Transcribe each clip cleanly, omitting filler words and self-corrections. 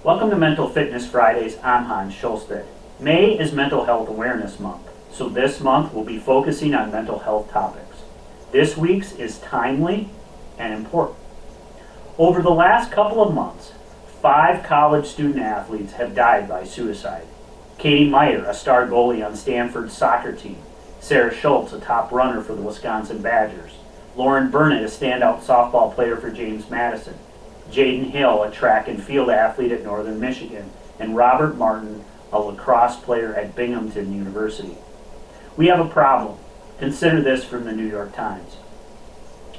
Welcome to Mental Fitness Fridays. I'm Hans Schulstead. May is Mental Health Awareness Month, so this month we'll be focusing on mental health topics. This week's is timely and important. Over the last couple of months, 5 college student athletes have died by suicide. Katie Meyer, a star goalie on Stanford's soccer team. Sarah Schultz, a top runner for the Wisconsin Badgers. Lauren Burnett, a standout softball player for James Madison. Jaden Hill, a track and field athlete at Northern Michigan. And Robert Martin, a lacrosse player at Binghamton University. We have a problem. Consider this from the New York Times.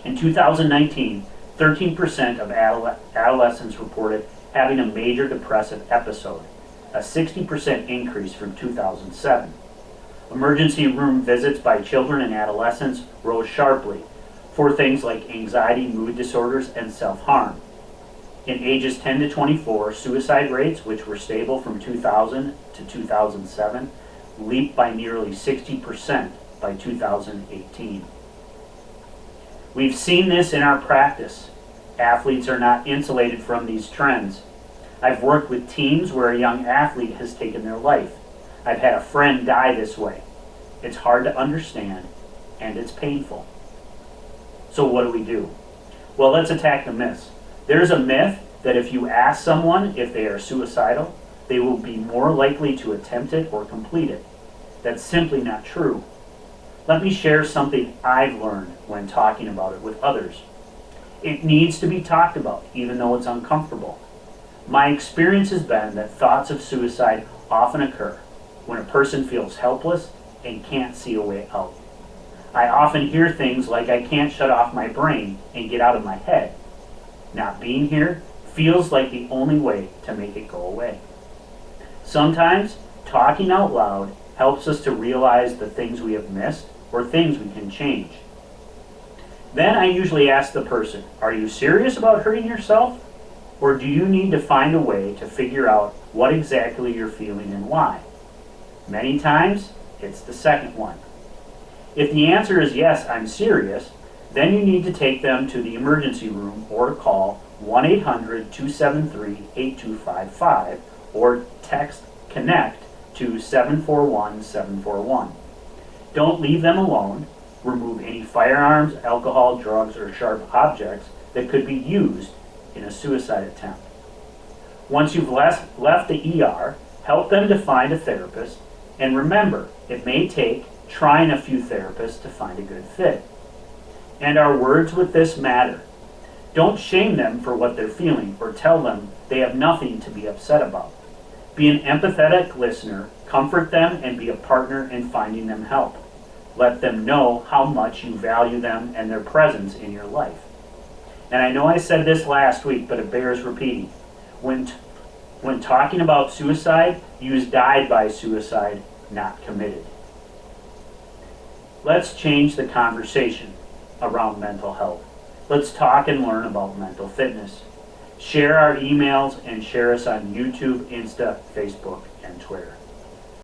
In 2019, 13% of adolescents reported having a major depressive episode, a 60% increase from 2007. Emergency room visits by children and adolescents rose sharply for things like anxiety, mood disorders, and self-harm. In ages 10 to 24, suicide rates, which were stable from 2000 to 2007, leaped by nearly 60% by 2018. We've seen this in our practice. Athletes are not insulated from these trends. I've worked with teams where a young athlete has taken their life. I've had a friend die this way. It's hard to understand, and it's painful. So what do? Well, let's attack the myths. There's a myth that if you ask someone if they are suicidal, they will be more likely to attempt it or complete it. That's simply not true. Let me share something I've learned when talking about it with others. It needs to be talked about, even though it's uncomfortable. My experience has been that thoughts of suicide often occur when a person feels helpless and can't see a way out. I often hear things like, I can't shut off my brain and get out of my head. Not being here feels like the only way to make it go away. Sometimes talking out loud helps us to realize the things we have missed or things we can change. Then I usually ask the person, are you serious about hurting yourself? Or do you need to find a way to figure out what exactly you're feeling and why? Many times, it's the second one. If the answer is yes, I'm serious, then you need to take them to the emergency room or call 1-800-273-8255 or text CONNECT to 741-741. Don't leave them alone. Remove any firearms, alcohol, drugs, or sharp objects that could be used in a suicide attempt. Once you've left the ER, help them to find a therapist, and remember, it may take trying a few therapists to find a good fit. And our words with this matter. Don't shame them for what they're feeling or tell them they have nothing to be upset about. Be an empathetic listener, comfort them, and be a partner in finding them help. Let them know how much you value them and their presence in your life. And I know I said this last week, but it bears repeating. When talking about suicide, use died by suicide, not committed. Let's change the conversation around mental health. Let's talk and learn about mental fitness. Share our emails and share us on YouTube, Insta, Facebook, and Twitter.